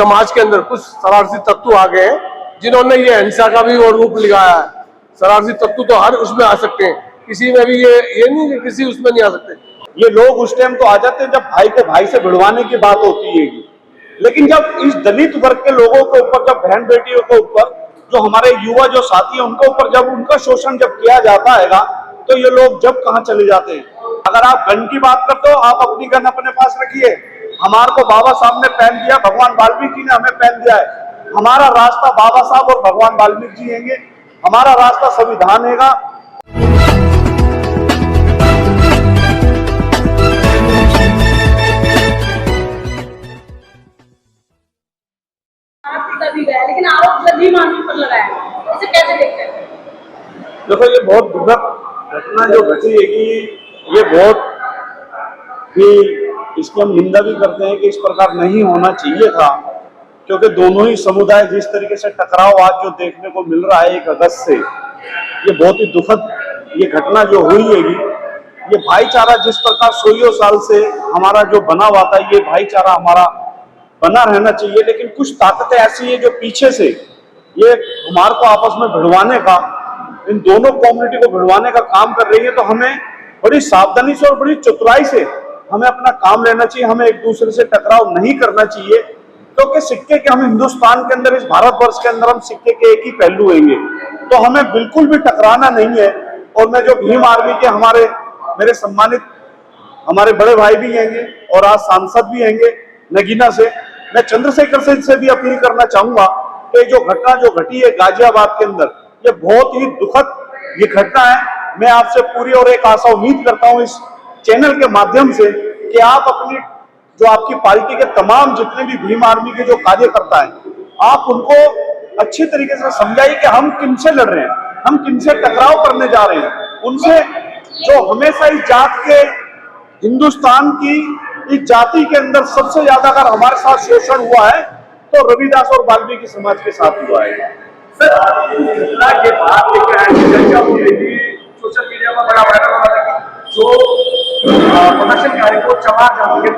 समाज के अंदर कुछ शरारती तत्व आ गए हैं जिन्होंने ये हिंसा का भी वो रूप लगाया है। शरारती तत्व तो हर उसमें आ सकते हैं, किसी में भी ये नहीं कि किसी उसमें नहीं आ सकते। ये लोग उस टाइम तो आ जाते हैं जब भाई को भाई से भिड़वाने की बात होती है, लेकिन जब इस दलित वर्ग के लोगों के ऊपर, जब बहन बेटियों के ऊपर, जो हमारे युवा जो साथी हैं उनके ऊपर जब उनका शोषण जब किया जाता है तो ये लोग जब कहाँ चले जाते हैं। अगर आप गन की बात करते हो, आप अपनी गन अपने पास रखिए। हमारे को बाबा साहब ने पहन दिया, भगवान वाल्मीकि ने हमें पहन दिया है। हमारा रास्ता बाबा साहब और भगवान वाल्मीकि जी हैंगे, हमारा रास्ता संविधान हैगा। लेकिन आरोप जल्दी मानवी पर लगाया, इसे कैसे देखते हैं? देखो, ये बहुत दुखद घटना जो घटी है कि ये बहुत ही, इसकी हम निंदा भी करते हैं कि इस प्रकार नहीं होना चाहिए था, क्योंकि दोनों ही समुदाय जिस तरीके से टकराव आज जो देखने को मिल रहा है 1 अगस्त से, ये बहुत ही दुखद ये घटना जो हुई है। ये भाईचारा जिस प्रकार 100 साल से हमारा जो बना हुआ था, ये भाईचारा हमारा बना रहना चाहिए, लेकिन कुछ ताकतें ऐसी है जो पीछे से ये हमारे को आपस में भिड़वाने का, इन दोनों कम्युनिटी को भिड़वाने का काम कर रही है। तो हमें बड़ी सावधानी से और बड़ी चतुराई से हमें अपना काम लेना चाहिए। हमें एक दूसरे से टकराव नहीं करना चाहिए, क्योंकि सिक्के के, हम हिंदुस्तान के अंदर, इस भारतवर्ष के अंदर हम सिक्के के एक ही पहलू होंगे, तो हमें बिल्कुल भी टकराना नहीं है। और मैं जो भीम आर्मी के हमारे मेरे सम्मानित हमारे बड़े भाई भी हैंगे और आज सांसद भी हैंगे नगीना से, मैं चंद्रशेखर से भी अपील करना चाहूंगा कि जो घटना जो घटी है गाजियाबाद के अंदर, ये बहुत ही दुखद ये घटना है। मैं आपसे पूरी और एक आशा उम्मीद करता हूं इस चैनल के माध्यम से कि आप अपनी जो आपकी पार्टी के तमाम जितने भी भीम आर्मी के जो कार्यकर्ता हैं, आप उनको अच्छी तरीके से समझाइए कि हम किनसे लड़ रहे हैं, हम किनसे टकराव करने जा रहे हैं। उनसे जो हमेशा इस जात के, हिंदुस्तान की इस जाति के अंदर सबसे ज्यादा अगर हमारे साथ शोषण हुआ है तो रविदास और वाल्मीकि समाज के साथ हुआ है। सर, घटना के बाद चर्चा हो रही थी, सोशल मीडिया में बड़ा वायरल हो रहा था कि जो प्रदर्शनकारी को चमार जाते थे,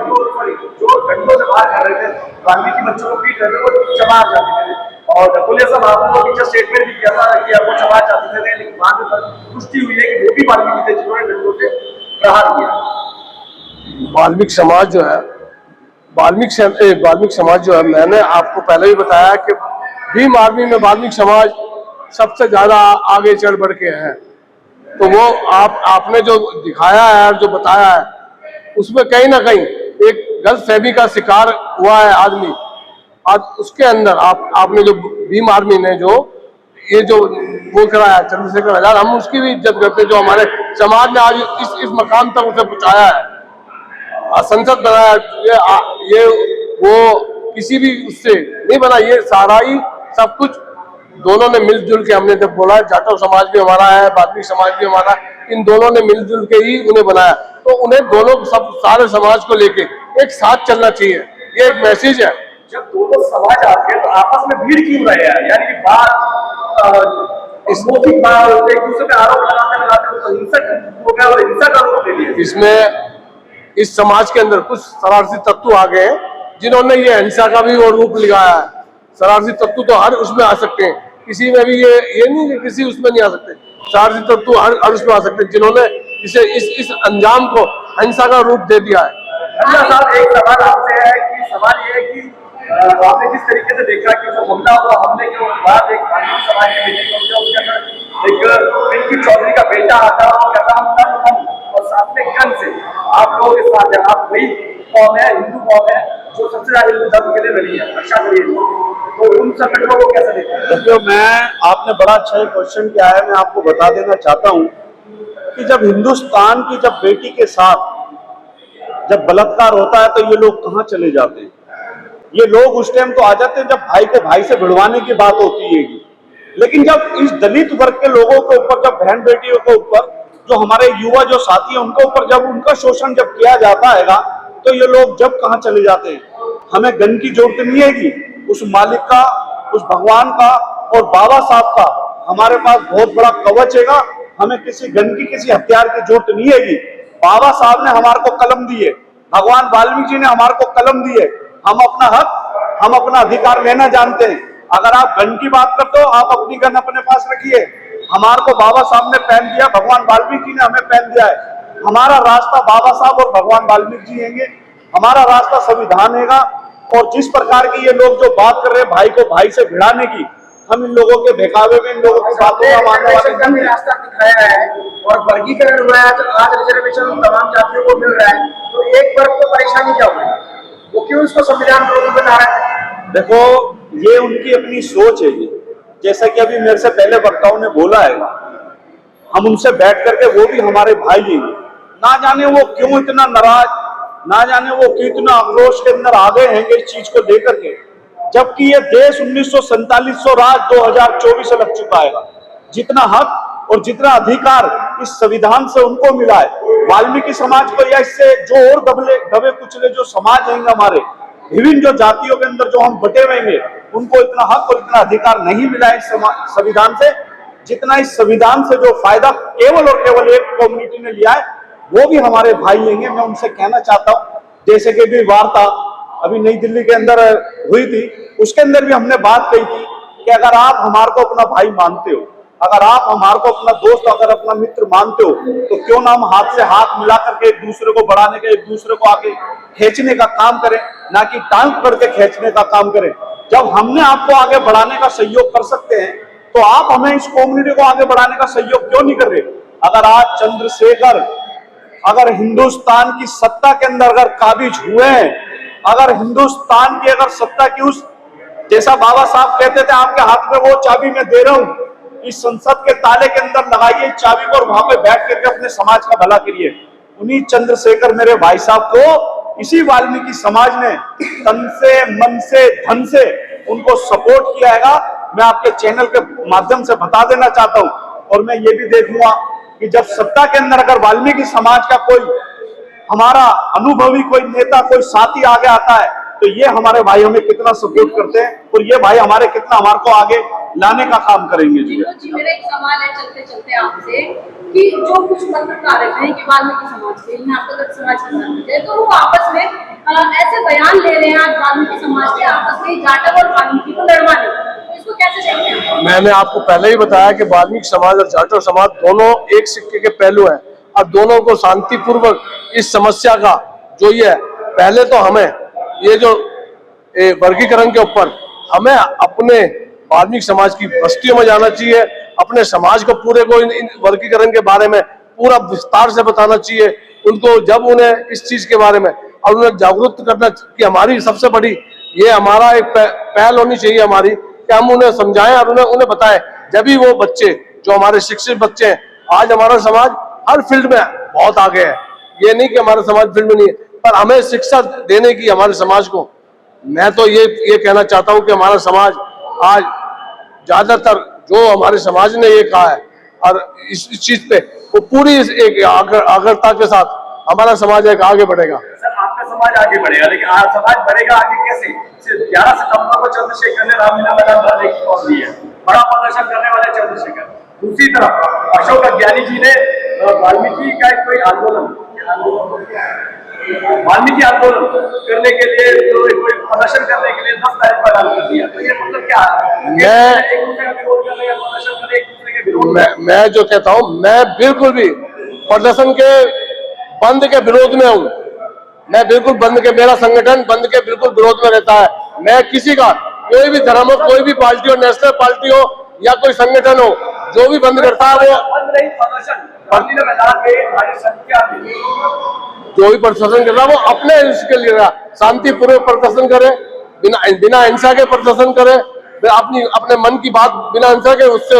जो घंटों से बाहर कर रहे थे, वाल्मीकि बच्चों को पीट रहे थे, वो चमार जाते थे। और पुलिस साहब को पीछे स्टेटमेंट भी किया था कि वो चमार जाते थे, लेकिन बाद में पुष्टि हुई है कि वो भी वाल्मीकि थे जिन्होंने घंटों से प्रहार किया। वाल्मीकि समाज जो है, वाल्मीकि समाज जो है, मैंने आपको पहले भी बताया कि भीम आर्मी में वाल्मीकि समाज सबसे ज्यादा आगे चढ़ बढ़ के है। तो वो आपने जो दिखाया है, जो बताया है, उसमें कहीं ना कहीं एक गलतफहमी का शिकार हुआ है आदमी। आज उसके अंदर आपने जो भीम आर्मी ने जो ये जो वो कराया चंद्रशेखर आजाद, हम उसकी भी इज्जत करते हैं, जो हमारे समाज ने आज इस मकाम तक उसे पहुंचाया है, संसद बनाया। ये वो किसी भी उससे नहीं बना, ये सारा ही सब कुछ दोनों ने मिलजुल के, हमने जब बोला जाटव समाज भी हमारा है, वाल्मीकि समाज भी हमारा, इन दोनों ने मिलजुल के ही उन्हें बनाया। तो उन्हें दोनों सब सारे समाज को लेके एक साथ चलना चाहिए, ये एक मैसेज है। जब दोनों समाज आते हैं तो आपस में भीड़ क्यों रहे हैं? यानी कि एक दूसरे पे आरोप लगाते तो हिंसक हो गया और हिंसा का रूप ले लिया। इसमें इस समाज के अंदर कुछ शरारती तत्व आ गए हैं जिन्होंने ये हिंसा का भी वो रूप लगाया है। शरारती तत्व तो हर उसमें आ सकते हैं, किसी में भी ये नहीं कि किसी उसमें नहीं आ सकते। शरारती तत्व हर उसमें आ सकते हैं जिन्होंने इसे इस अंजाम को हिंसा का रूप दे दिया है। साहब, एक सवाल आपसे है कि सवाल ये है कि आपने जिस तरीके से देखा कि जो हमला हुआ, हमले के बाद एक समाज के बेटे को उसके अंदर एक पिंकी चौधरी का बेटा आता है और कहता हम और साथ में गन से आप लोगों के साथ है, आप वही कौम है, हिंदू कौम है जो सबसे ज्यादा हिंदू धर्म के लिए लड़ी है, रक्षा करी है, तो उन संगठनों को कैसे देखते हैं? देखिए, आपने बड़ा अच्छा क्वेश्चन किया है। मैं आपको बता देना चाहता हूँ कि जब हिंदुस्तान की जब बेटी के साथ जब बलात्कार होता है तो ये लोग कहाँ चले जाते हैं। ये लोग उस टाइम तो आ जाते हैं जब भाई को भाई से भिड़वाने की बात होती है, लेकिन जब इस दलित वर्ग के लोगों के ऊपर, जब बहन बेटियों के ऊपर, जो हमारे युवा जो साथी हैं उनके ऊपर जब उनका शोषण जब किया जाता है तो ये लोग जब कहाँ चले जाते हैं। हमें गन की जरूरत नहीं है, उस मालिक का, उस भगवान का और बाबा साहब का हमारे पास बहुत बड़ा कवच है। हमें किसी गन की, किसी हथियार की जरूरत नहीं है। बाबा साहब ने हमारे को कलम दी है, भगवान वाल्मीकि जी ने हमारे को कलम दी है। हम अपना हक हम अपना अधिकार लेना जानते हैं। अगर आप गन की बात करते हो, आप अपनी गन अपने पास रखिए। हमारे को बाबा साहब ने पहन दिया, भगवान वाल्मीकि ने हमें पहन दिया है। हमारा रास्ता बाबा साहब और भगवान वाल्मीकि जी हैंगे, हमारा रास्ता संविधान हैगा। और जिस प्रकार की ये लोग जो बात कर रहे हैं भाई को भाई से भिड़ाने की, हम इन लोगों के बहकावे में, इन लोगों की बातों का मानने वाले का भी रास्ता दिखाया है और वर्गीकरण हुआ है, तो आज रिजर्वेशन तमाम जातियों को मिल रहा है, तो एक वर्ग को परेशानी क्या होगी? वो क्यों इसको संविधान विरोधी बना रहा है? देखो, ये उनकी अपनी सोच है। ये जैसा कि अभी मेरे से पहले वक्ताओं ने बोला है, हम उनसे बैठ करके, वो भी हमारे भाई हैं, ना जाने वो क्यों इतना नाराज, ना जाने वो क्यों इतना आक्रोश के अंदर आ गए हैं इस चीज को लेकर के, जबकि ये देश 1947 राज 2024 लग चुका है। जितना हक और जितना अधिकार इस संविधान से उनको मिला है, वाल्मीकि समाज को या इससे जो और दबे कुचले जो समाज हैं हमारे, विभिन्न जो जातियों के अंदर जो हम बटे रहेंगे, उनको इतना हक और इतना अधिकार नहीं मिला है इस संविधान से, जितना इस संविधान से जो फायदा केवल और केवल एक कम्युनिटी ने लिया है, वो भी हमारे भाई होंगे। मैं उनसे कहना चाहता हूँ, जैसे कि भी वार्ता अभी नई दिल्ली के अंदर हुई थी, उसके अंदर भी हमने बात कही थी कि अगर आप हमारे को अपना भाई मानते हो, अगर आप हमारे को अपना दोस्त, अगर अपना मित्र मानते हो, तो क्यों ना हम हाथ से हाथ मिला करके एक दूसरे को बढ़ाने का, एक दूसरे को आगे खींचने का काम करें, ना कि टांग करके खींचने का काम करें। जब हमने आपको आगे बढ़ाने का सहयोग कर सकते हैं, तो आप हमें इस कम्युनिटी को आगे बढ़ाने का सहयोग क्यों नहीं कर रहे? अगर आज चंद्रशेखर अगर हिंदुस्तान की सत्ता के अंदर अगर काबिज हुए हैं, अगर हिंदुस्तान की अगर सत्ता की उस, जैसा बाबा साहब कहते थे, आपके हाथ में वो चाबी मैं दे रहा हूं, इस संसद के ताले के अंदर लगाइए चाबी को और वहां पे बैठ करके अपने समाज का भला करिए। उन्हीं चंद्रशेखर मेरे भाई साहब को इसी वाल्मीकि समाज ने तन से, मन से, धन से उनको सपोर्ट किया है। मैं आपके चैनल के माध्यम से बता देना चाहता हूं, और मैं ये भी देखूंगा कि जब सत्ता के अंदर अगर वाल्मीकि समाज का कोई हमारा अनुभवी कोई नेता, कोई साथी आगे आता है, तो ये हमारे भाई हमें कितना सपोर्ट करते हैं, और ये भाई हमारे कितना हमारे को आगे लाने का काम करेंगे। जी मेरा एक सवाल है चलते चलते आपसे, कि जो कुछ पत्रकार हैं कि वाल्मीकि समाज के, यहाँ तक समाज के, तो वो आपस में ऐसे बयान ले रहे हैं आज वाल्मीकि समाज के आपस में जाटव और वाल्मीकि को लड़वाने, तो इसको कैसे देखते हैं? मैंने आपको पहले ही बताया कि वाल्मीकि समाज और जाटव समाज दोनों एक सिक्के के पहलू हैं, और दोनों को शांतिपूर्वक इस समस्या का जो ये है, पहले तो हमें ये जो वर्गीकरण के ऊपर हमें अपने वाल्मीकि समाज की बस्तियों में जाना चाहिए, अपने समाज को पूरे को इन वर्गीकरण के बारे में पूरा विस्तार से बताना चाहिए उनको, जब उन्हें इस चीज के बारे में और उन्हें जागरूक करना कि हमारी सबसे बड़ी ये हमारा एक पहल होनी चाहिए हमारी, कि हम उन्हें समझाएं और उन्हें बताएं। जब भी वो बच्चे जो हमारे शिक्षित बच्चे हैं, आज हमारा समाज हर फील्ड में बहुत आगे है, ये नहीं कि हमारा समाज फील्ड में नहीं है, पर हमें शिक्षा देने की हमारे समाज को, मैं तो ये कहना चाहता हूं कि हमारा समाज आज ज्यादातर जो हमारे समाज ने ये कहा है, और इस चीज पे वो पूरी एक आग्रता के साथ हमारा समाज एक आगे बढ़ेगा। सर, आपका समाज आगे बढ़ेगा, लेकिन समाज बढ़ेगा आगे कैसे? 11 सितंबर को चंद्रशेखर ने रामलीला मैदान भरने की कॉल दी है, बड़ा प्रदर्शन करने वाले चंद्रशेखर। दूसरी तरफ अशोक अज्ञानी जी ने वाल्मीकि का कोई वाल्मीकि आंदोलन करने के लिए, कोई प्रदर्शन करने के लिए 10 तारीख का ऐलान कर दिया, तो ये मतलब क्या है? मैं जो कहता हूँ, मैं बिल्कुल भी प्रदर्शन के बंद के विरोध में हूँ। मैं बिल्कुल बंद के, मेरा संगठन बंद के बिल्कुल विरोध में रहता है। मैं किसी का, कोई भी धर्म हो, कोई भी पार्टी हो, नेशनल पार्टी हो या कोई संगठन हो, जो भी बंद करता है वो जो भी प्रदर्शन कर रहा है वो अपने इसके लिए शांतिपूर्वक प्रदर्शन करे, बिना हिंसा के प्रदर्शन करे, अपने मन की बात बिना हिंसा के उससे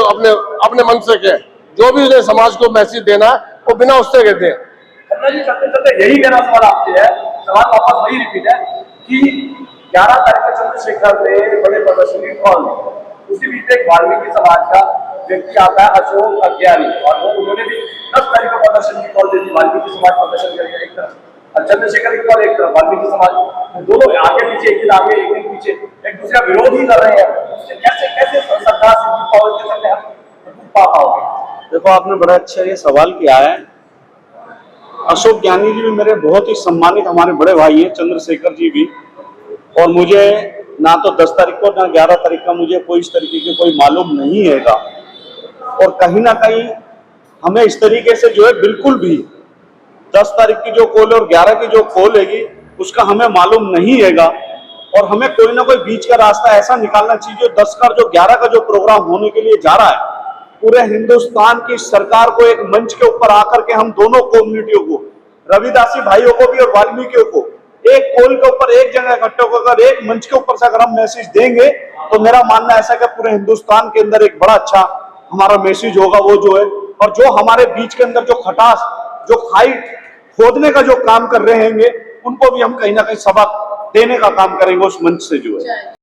अपने मन से कहे, जो भी उन्हें समाज को मैसेज देना है वो बिना उससे कहते हैं। चलते चलते यही मेरा सवाल आपसे है, सवाल वापस वही रिपीट है कि 11 तारीख को चंद्रशेखर ने बड़े प्रदर्शन की कॉल दी, उसी बीच एक वाल्मीकि समाज का व्यक्ति आता है अशोक अज्ञानी, और उन्होंने भी 10 तारीख को प्रदर्शन की कॉल दी थी। वाल्मीकि समाज प्रदर्शन करेगा एक तरफ, और चंद्रशेखर की कॉल एक तरफ, वाल्मीकि समाज दोनों आगे पीछे, एक दिन आगे एक दिन पीछे, एक दूसरा विरोध ही कर रहे हैं। उससे कैसे सरकार से पावर के सकते हैं पा पाओगे? देखो, आपने बड़ा अच्छा ये सवाल किया है। अशोक ज्ञानी जी भी मेरे बहुत ही सम्मानित हमारे बड़े भाई हैं, चंद्रशेखर जी भी, और मुझे ना तो 10 तारीख को ना 11 तारीख का मुझे कोई इस तरीके की कोई मालूम नहीं हैगा। और कहीं ना कहीं हमें इस तरीके से जो है बिल्कुल भी 10 तारीख की जो कॉल और 11 की जो कॉल हैगी उसका हमें मालूम नहीं हैगा। और हमें कोई ना कोई बीच का रास्ता ऐसा निकालना चाहिए। 10 का जो 11 का जो प्रोग्राम होने के लिए जा रहा है, पूरे हिंदुस्तान की सरकार को एक मंच के ऊपर आकर के हम दोनों कम्युनिटियों को, रविदासी भाइयों को भी और वाल्मीकियों को, एक कॉल के ऊपर एक जगह इकट्ठे होकर एक मंच के ऊपर से अगर हम मैसेज देंगे तो मेरा मानना ऐसा कि पूरे हिंदुस्तान के अंदर एक बड़ा अच्छा हमारा मैसेज होगा वो जो है। और जो हमारे बीच के अंदर जो खटास, जो खाई खोदने का जो काम कर रहे हैं उनको भी हम कहीं ना कहीं सबक देने का काम करेंगे उस मंच से जो है।